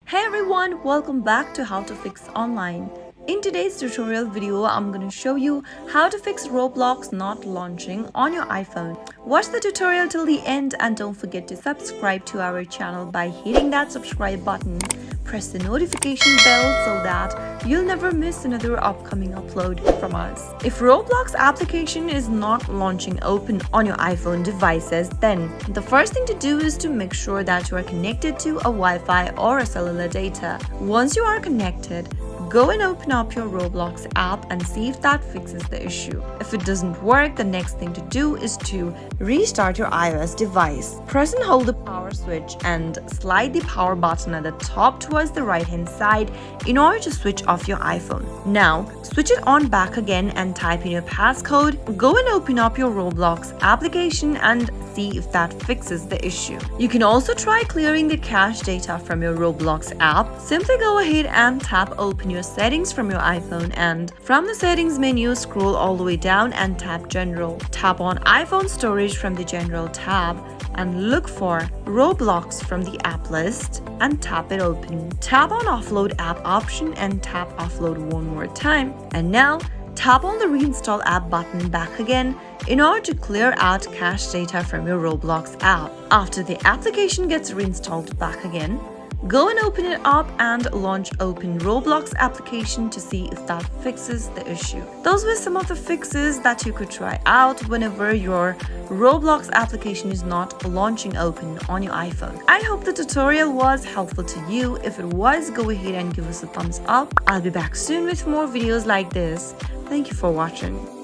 Hey everyone, welcome back to How to Fix Online. In today's tutorial video, I'm going to show you how to fix Roblox not launching on your iPhone. Watch the tutorial till the end and don't forget to subscribe to our channel by hitting that subscribe button. Press the notification bell so that you'll never miss another upcoming upload from us. If Roblox application is not launching open on your iPhone devices, then the first thing to do is to make sure that you are connected to a Wi-Fi or a cellular data. Once you are connected, go and open up your Roblox app and see if that fixes the issue. If it doesn't work, the next thing to do is to restart your iOS device. Press and hold the power switch and slide the power button at the top towards the right hand side in order to switch off your iPhone. Now, switch it on back again and type in your passcode. Go and open up your Roblox application and see if that fixes the issue. You can also try clearing the cache data from your Roblox app. Simply go ahead and tap open your settings from your iPhone, and from the settings menu scroll all the way down and tap general. Tap on iPhone storage from the general tab and look for Roblox from the app list and tap it open. Tap on offload app option and tap offload one more time, and now tap on the reinstall app button back again in order to clear out cache data from your Roblox app. After the application gets reinstalled back again, go and open it up and launch open Roblox application to see if that fixes the issue. Those were some of the fixes that you could try out whenever your Roblox application is not launching open on your iPhone. I hope the tutorial was helpful to you. If it was, go ahead and give us a thumbs up. I'll be back soon with more videos like this. Thank you for watching.